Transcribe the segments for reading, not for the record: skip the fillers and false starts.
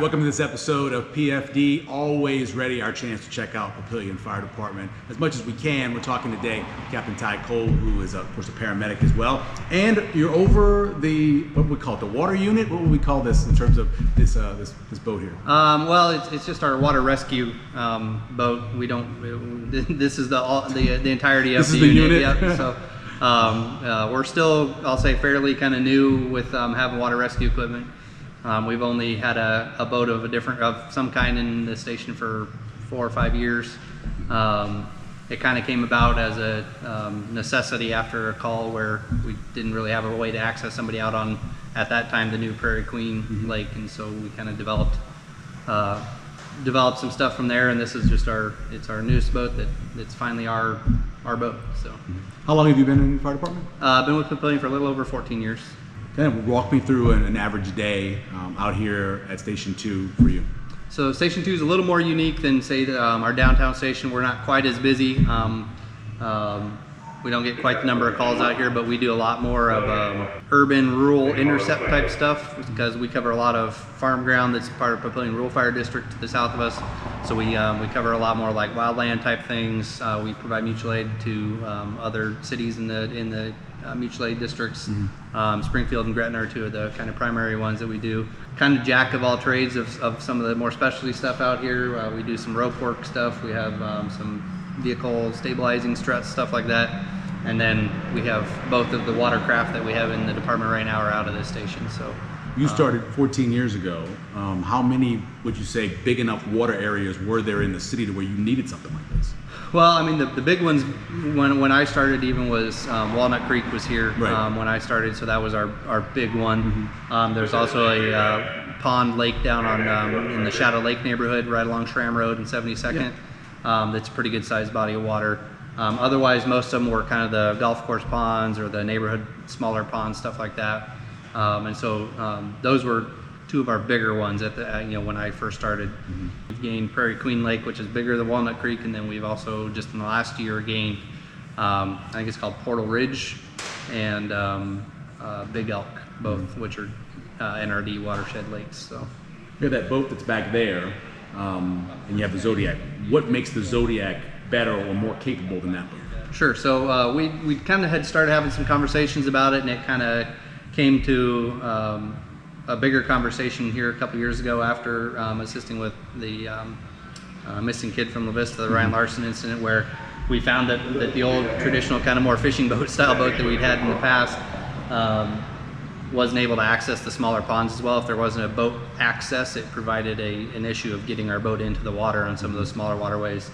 welcome to this episode of PFD. Always ready, our chance to check out Papillion Fire Department as much as we can. We're talking today with Captain Ty Cole, who is, of course, a paramedic as well. And you're over the, what would we call it, the water unit? What would we call this in terms of this this boat here? Well, it's just our water rescue boat. We don't. This is the entirety of the unit. Yep. So we're still, I'll say, fairly kind of new with having water rescue equipment. We've only had a boat of some kind in the station for 4 or 5 years. It kind of came about as a necessity after a call where we didn't really have a way to access somebody out on, at that time, the new Prairie Queen Lake, and so we kind of developed some stuff from there. And this is just our newest boat that's finally our boat. So, how long have you been in the fire department? I've been with Papillion for a little over 14 years. Kind of walk me through an average day out here at Station 2 for you. So Station 2 is a little more unique than, say, our downtown station. We're not quite as busy. We don't get quite the number of calls out here, but we do a lot more of urban, rural intercept type stuff because we cover a lot of farm ground that's part of Papillion Rural Fire District to the south of us. So we cover a lot more like wildland type things. We provide mutual aid to other cities in the mutual aid districts. Springfield and Gretna are two of the kind of primary ones that we do. Kind of jack of all trades of some of the more specialty stuff out here. We do some rope work stuff. We have some vehicle stabilizing struts, stuff like that. And then we have both of the watercraft that we have in the department right now are out of this station. So you started 14 years ago. How many would you say big enough water areas were there in the city to where you needed something like this? Well, I mean, the big ones when I started even was Walnut Creek was here when I started, so that was our big one. There's also a pond lake down on in the Shadow Lake neighborhood right along Schramm Road and 72nd. That's a pretty good sized body of water. Otherwise, most of them were kind of the golf course ponds or the neighborhood smaller ponds, stuff like that. And so those were two of our bigger ones at the when I first started. We've gained Prairie Queen Lake, which is bigger than Walnut Creek, and then we've also just in the last year gained I think it's called Portal Ridge and Big Elk, both which are NRD watershed lakes. So you have that boat that's back there, and you have the Zodiac. What makes the Zodiac better or more capable than that boat? Sure. So we kind of had started having some conversations about it, and it kind of came to a bigger conversation here a couple years ago after assisting with the missing kid from La Vista, the Ryan Larson incident, where we found that the old traditional kind of more fishing boat style boat that we'd had in the past wasn't able to access the smaller ponds as well. If there wasn't a boat access, it provided an issue of getting our boat into the water on some of those smaller waterways.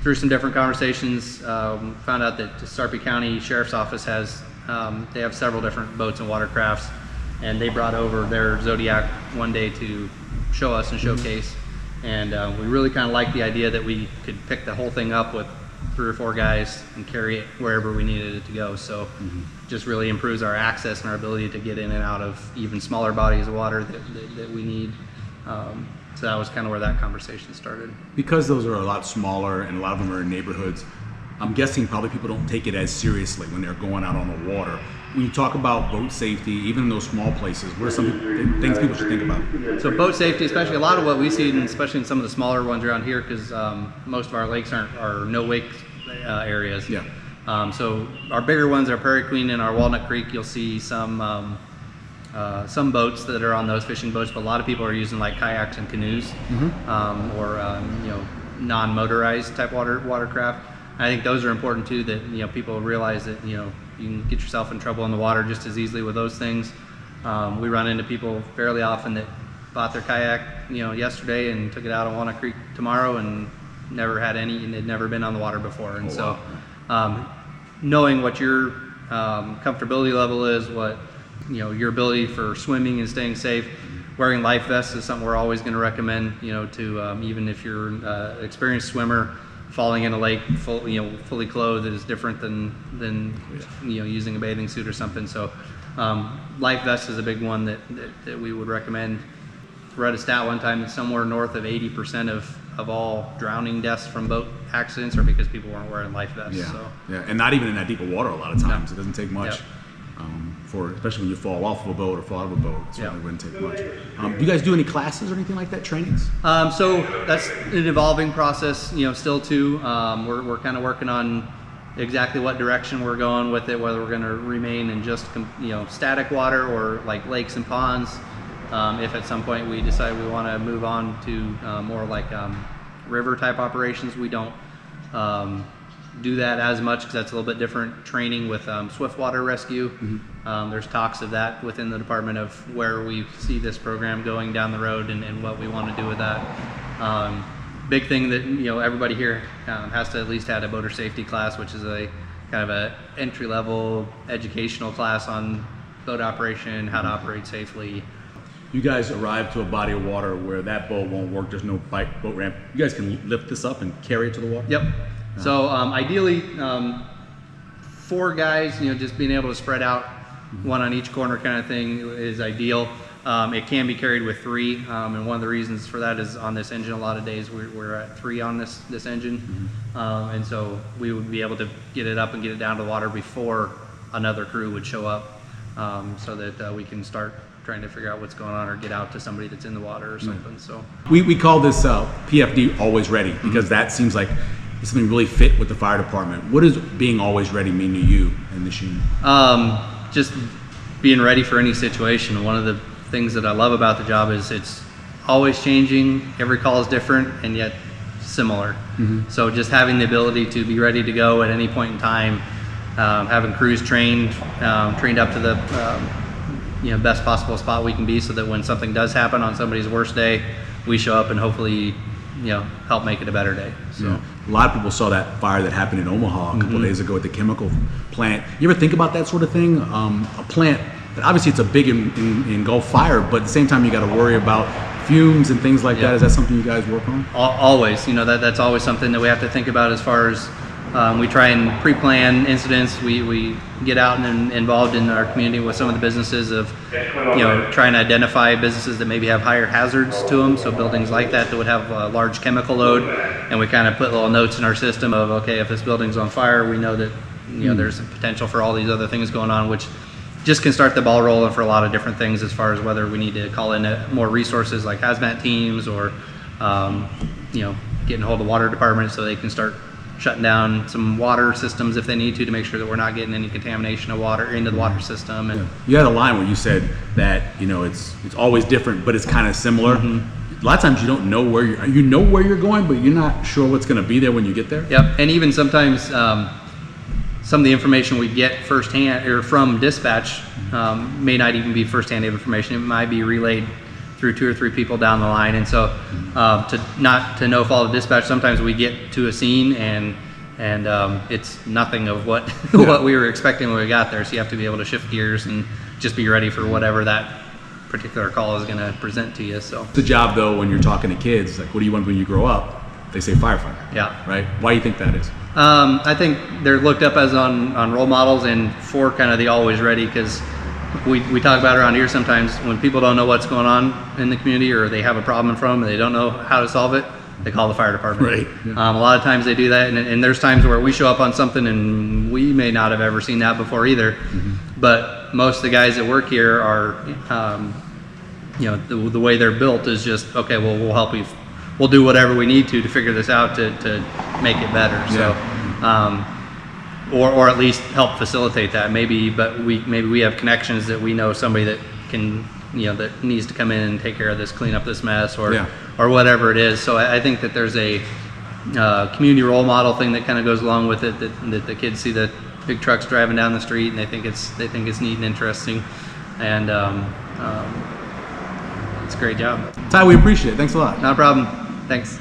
Through some different conversations, found out that the Sarpy County Sheriff's Office they have several different boats and watercrafts, and they brought over their Zodiac one day to show us and showcase. And we really kind of liked the idea that we could pick the whole thing up with 3 or 4 guys and carry it wherever we needed it to go. So just really improves our access and our ability to get in and out of even smaller bodies of water that we need. So that was kind of where that conversation started. Because those are a lot smaller and a lot of them are in neighborhoods, I'm guessing probably people don't take it as seriously when they're going out on the water. When you talk about boat safety, even in those small places, what are some things people should think about? So boat safety, especially a lot of what we see, and especially in some of the smaller ones around here, because most of our lakes are no wake areas. So our bigger ones are Prairie Queen and our Walnut Creek. You'll see some boats that are on those fishing boats, but a lot of people are using like kayaks and canoes, or non-motorized type watercraft. I think those are important too, that people realize that you can get yourself in trouble in the water just as easily with those things. We run into people fairly often that bought their kayak yesterday and took it out on Walnut Creek tomorrow and never had any, and had never been on the water before. And so knowing what your comfortability level is, what your ability for swimming and staying safe, wearing life vests is something we're always going to recommend. To even if you're an experienced swimmer, falling in a lake fully clothed is different than using a bathing suit or something. So life vest is a big one that we would recommend. Read a stat one time that somewhere north of 80% of all drowning deaths from boat accidents are because people weren't wearing life vests. And not even in that deep of water a lot of times. It doesn't take much. especially when you fall off of a boat or fall out of a boat. It certainly Yeah. wouldn't take much. Do you guys do any classes or anything like that, trainings? So that's an evolving process, still too. We're kind of working on exactly what direction we're going with it, whether we're going to remain in just static water or like lakes and ponds. If at some point we decide we want to move on to more like river type operations, we don't do that as much because that's a little bit different training with swift water rescue. There's talks of that within the department of where we see this program going down the road and what we want to do with that. Big thing that everybody here has to at least have a boater safety class, which is a kind of a entry level educational class on boat operation, how to operate safely. You guys arrive to a body of water where that boat won't work. There's no boat ramp. You guys can lift this up and carry it to the water? Yep. So ideally, 4 guys, just being able to spread out, one on each corner kind of thing is ideal. It can be carried with 3, and one of the reasons for that is on this engine, a lot of days we're at 3 on this engine, and so we would be able to get it up and get it down to the water before another crew would show up, so that we can start trying to figure out what's going on or get out to somebody that's in the water or something. So we call this PFD always ready because that seems like it's something really fit with the fire department. What does being always ready mean to you and this unit? Just being ready for any situation. One of the things that I love about the job is it's always changing. Every call is different and yet similar. So just having the ability to be ready to go at any point in time, having crews trained up to the best possible spot we can be, so that when something does happen on somebody's worst day, we show up and hopefully help make it a better day. So a lot of people saw that fire that happened in Omaha a couple of days ago at the chemical plant. You ever think about that sort of thing? A plant that obviously it's a big engulf fire, but at the same time you got to worry about fumes and things like that. Is that something you guys work on? Always, that's always something that we have to think about as far as we try and pre-plan incidents. We get out and involved in our community with some of the businesses of, trying to identify businesses that maybe have higher hazards to them. So buildings like that would have a large chemical load, and we kind of put little notes in our system of, okay, if this building's on fire, we know that there's a potential for all these other things going on, which just can start the ball rolling for a lot of different things as far as whether we need to call in more resources like hazmat teams or, getting a hold of the water department so they can start shutting down some water systems if they need to make sure that we're not getting any contamination of water into the water system. And you had a line where you said that it's always different, but it's kind of similar. A lot of times you don't know where you're going, but you're not sure what's going to be there when you get there. Yep, and even sometimes some of the information we get firsthand or from dispatch may not even be firsthand information. It might be relayed through 2 or 3 people down the line, and so to no fault of dispatch, sometimes we get to a scene and it's nothing of what what we were expecting when we got there. So you have to be able to shift gears and just be ready for whatever that particular call is going to present to you. So the job though, when you're talking to kids, like, what do you want when you grow up? They say firefighter. Yeah. Right. Why do you think that is? I think they're looked up as on role models and for kind of the always ready, because we talk about around here sometimes when people don't know what's going on in the community or they have a problem in front of them and they don't know how to solve it, they call the fire department. Right. Yeah. A lot of times they do that, and there's times where we show up on something and we may not have ever seen that before either. But most of the guys that work here are, the way they're built is just, okay, well, we'll help you. We'll do whatever we need to figure this out to make it better. Yeah. So, or at least help facilitate that. Maybe we have connections that we know somebody that can, that needs to come in and take care of this, clean up this mess, or whatever it is. So I think that there's a community role model thing that kind of goes along with it. That the kids see the big trucks driving down the street and they think it's neat and interesting, and it's a great job. Ty, we appreciate it. Thanks a lot. Not a problem. Thanks.